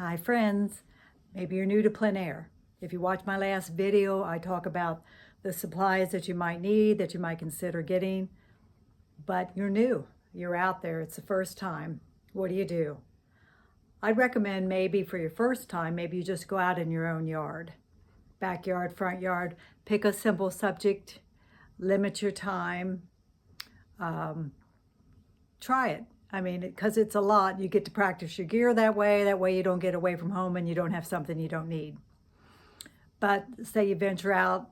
Hi friends, maybe you're new to plein air. If you watch my last video, I talk about the supplies that you might need, that you might consider getting, but you're new, you're out there, it's the first time. What do? I'd recommend maybe for your first time, maybe you just go out in your own yard, backyard, front yard, pick a simple subject, limit your time, try it. I mean, because it's a lot, you get to practice your gear that way you don't get away from home and you don't have something you don't need. But say you venture out,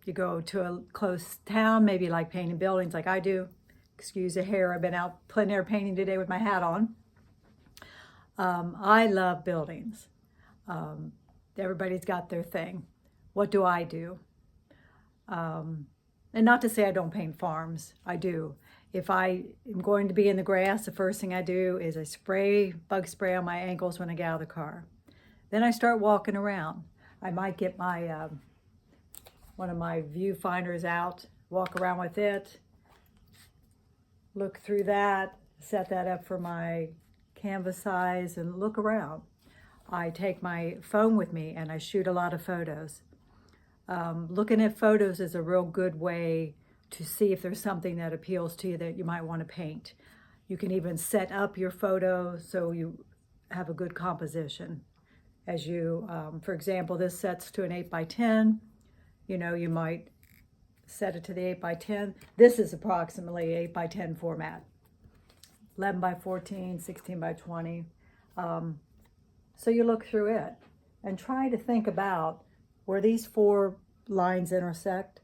you go to a close town, maybe like painting buildings like I do. Excuse the hair, I've been out plein air painting today with my hat on. I love buildings. Everybody's got their thing. What do I do? And not to say I don't paint farms, I do. If I am going to be in the grass, the first thing I do is I spray, bug spray on my ankles when I get out of the car. Then I start walking around. I might get my one of my viewfinders out, walk around with it, look through that, set that up for my canvas size and look around. I take my phone with me and I shoot a lot of photos. Looking at photos is a real good way to see if there's something that appeals to you that you might want to paint. You can even set up your photo so you have a good composition. As you, for example, this sets to an 8x10. You know, you might set it to the 8x10. This is approximately 8x10 format. 11x14, 16x20. So you look through it and try to think about where these four lines intersect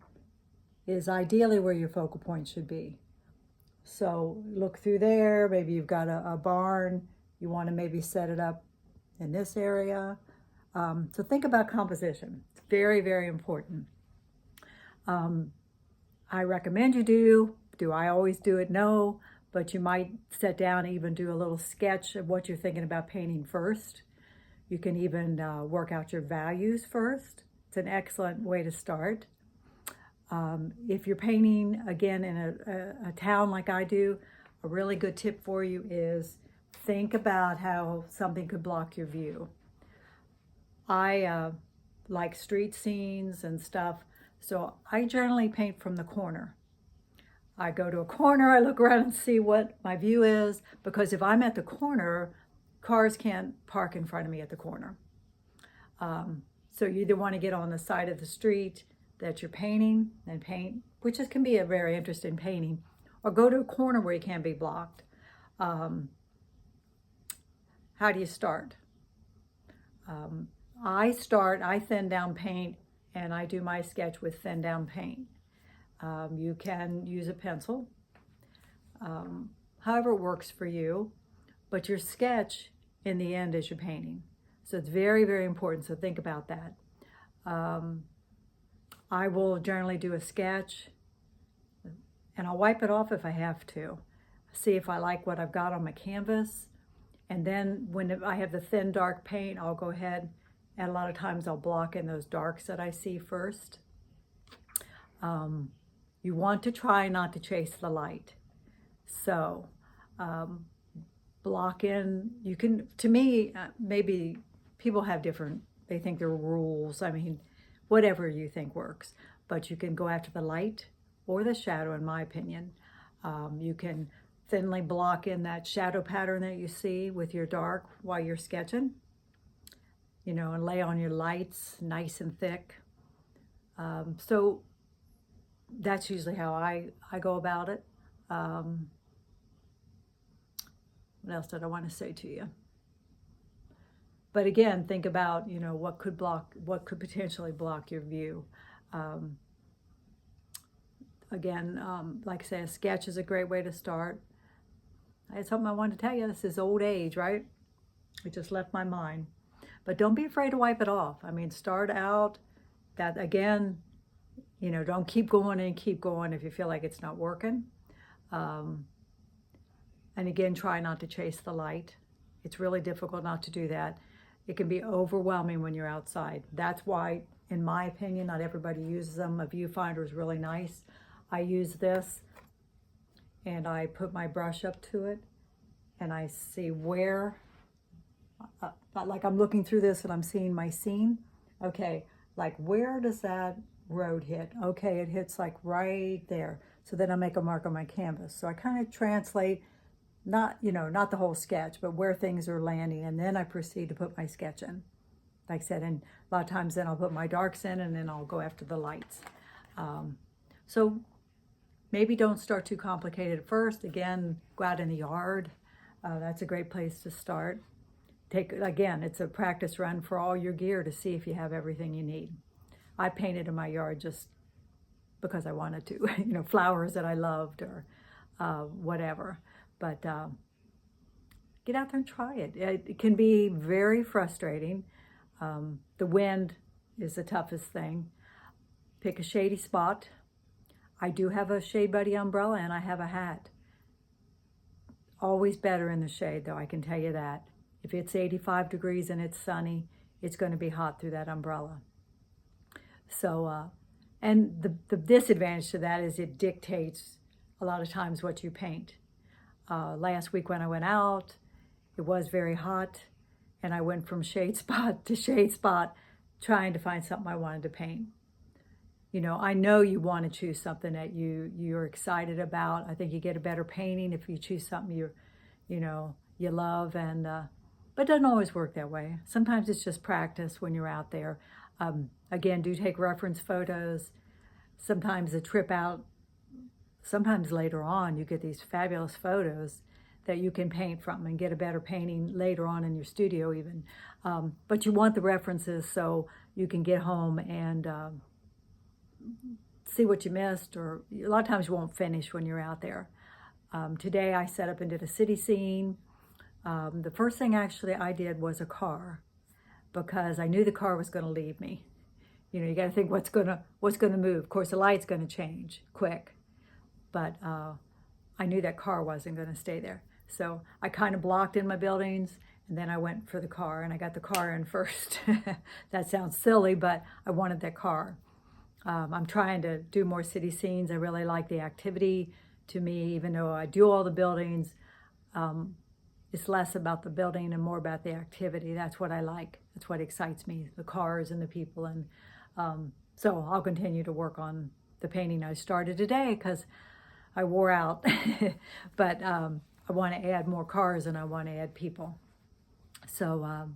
is ideally where your focal point should be. So look through there, maybe you've got a barn, you want to maybe set it up in this area. So think about composition. It's very, very important. I recommend you do. Do I always do it? No, but you might sit down and even do a little sketch of what you're thinking about painting first. You can even work out your values first. It's an excellent way to start. If you're painting, again, in a town like I do, a really good tip for you is think about how something could block your view. I like street scenes and stuff, so I generally paint from the corner. I go to a corner, I look around and see what my view is, because if I'm at the corner, cars can't park in front of me at the corner. So you either want to get on the side of the street that you're painting and paint, which can be a very interesting painting, or go to a corner where you can't be blocked. How do you start? I thin down paint and I do my sketch with thin down paint. You can use a pencil, however it works for you, but your sketch in the end is your painting. So it's very, very important, so think about that. I will generally do a sketch and I'll wipe it off if I have to. See if I like what I've got on my canvas. And then when I have the thin dark paint, I'll go ahead and a lot of times I'll block in those darks that I see first. You want to try not to chase the light. So block in, you can, to me, maybe people have different, they think there are rules. I mean, whatever you think works, but you can go after the light or the shadow, in my opinion. You can thinly block in that shadow pattern that you see with your dark while you're sketching, you know, and lay on your lights nice and thick. So that's usually how I go about it. What else did I want to say to you? But again, think about, you know, what could potentially block your view. Again, like I say, a sketch is a great way to start. I had something I wanted to tell you. This is old age, right? It just left my mind. But don't be afraid to wipe it off. I mean, start out that, again, you know, don't keep going and keep going if you feel like it's not working. And again, try not to chase the light. It's really difficult not to do that. It can be overwhelming when you're outside. That's why, in my opinion, not everybody uses them. A viewfinder is really nice. I use this and I put my brush up to it and I see where like I'm looking through this and I'm seeing my scene. Okay, like where does that road hit? Okay, it hits like right there. So then I make a mark on my canvas. So I kind of translate, not, not the whole sketch, but where things are landing. And then I proceed to put my sketch in. Like I said, and a lot of times then I'll put my darks in and then I'll go after the lights. So maybe don't start too complicated at first. Again, go out in the yard. That's a great place to start. Again, it's a practice run for all your gear to see if you have everything you need. I painted in my yard just because I wanted to, flowers that I loved or whatever. But get out there and try it. It can be very frustrating. The wind is the toughest thing. Pick a shady spot. I do have a Shade Buddy umbrella and I have a hat. Always better in the shade though, I can tell you that. If it's 85 degrees and it's sunny, it's going to be hot through that umbrella. So, and the disadvantage to that is it dictates a lot of times what you paint. Last week when I went out, it was very hot and I went from shade spot to shade spot trying to find something I wanted to paint. I know you want to choose something that you're excited about. I think you get a better painting if you choose something you love, and but it doesn't always work that way. Sometimes it's just practice when you're out there. Again, do take reference photos. Sometimes a trip out, sometimes later on, you get these fabulous photos that you can paint from and get a better painting later on in your studio even. But you want the references so you can get home and see what you missed, or a lot of times you won't finish when you're out there. Today I set up and did a city scene. The first thing actually I did was a car, because I knew the car was going to leave me. You got to think what's going to move. Of course, the light's going to change quick, but I knew that car wasn't going to stay there. So I kind of blocked in my buildings, and then I went for the car, and I got the car in first. That sounds silly, but I wanted that car. I'm trying to do more city scenes. I really like the activity. To me, even though I do all the buildings, it's less about the building and more about the activity. That's what I like. That's what excites me, the cars and the people. And so I'll continue to work on the painting I started today because I wore out. But I want to add more cars and I want to add people. So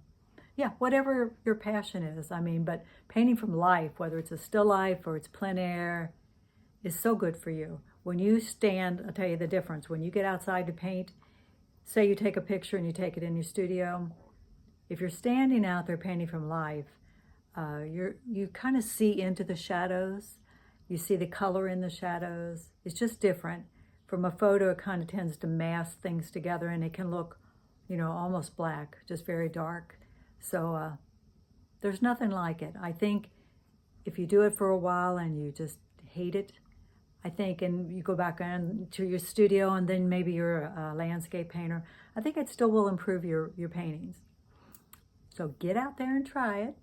yeah, whatever your passion is. But painting from life, whether it's a still life or it's plein air, is so good for you. When you stand, I'll tell you the difference. When you get outside to paint, say you take a picture and you take it in your studio, if you're standing out there painting from life, you kind of see into the shadows. You see the color in the shadows. It's just different. From a photo, it kind of tends to mask things together and it can look, almost black, just very dark. So there's nothing like it. I think if you do it for a while and you just hate it, and you go back to your studio and then maybe you're a landscape painter, I think it still will improve your paintings. So get out there and try it.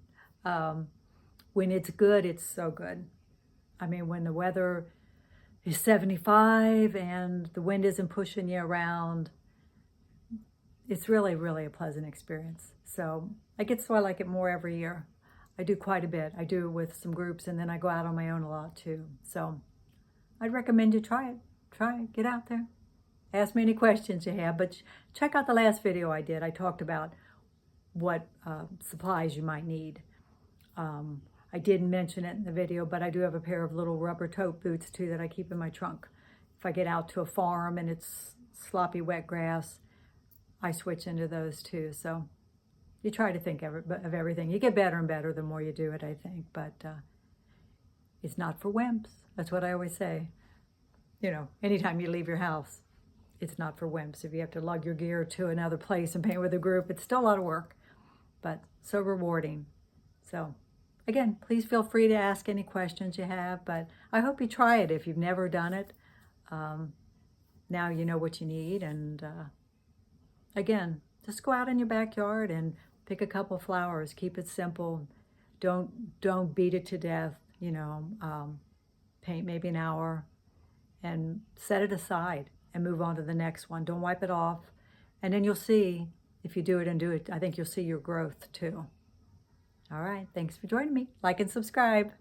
When it's good, it's so good. When the weather is 75 and the wind isn't pushing you around, it's really, really a pleasant experience. So I like it more every year. I do quite a bit. I do it with some groups and then I go out on my own a lot too. So I'd recommend you try it, get out there. Ask me any questions you have, but check out the last video I did. I talked about what supplies you might need. I didn't mention it in the video, but I do have a pair of little rubber tote boots too that I keep in my trunk. If I get out to a farm and it's sloppy wet grass, I switch into those too. So you try to think of everything. You get better and better the more you do it, I think, but it's not for wimps. That's what I always say. Anytime you leave your house, it's not for wimps. If you have to lug your gear to another place and paint with a group, it's still a lot of work, but so rewarding. So again, please feel free to ask any questions you have, but I hope you try it if you've never done it. Now you know what you need, and again, just go out in your backyard and pick a couple flowers. Keep it simple. Don't beat it to death. Paint maybe an hour and set it aside and move on to the next one. Don't wipe it off. And then you'll see if you do it and do it, I think you'll see your growth too. All right, thanks for joining me. Like and subscribe.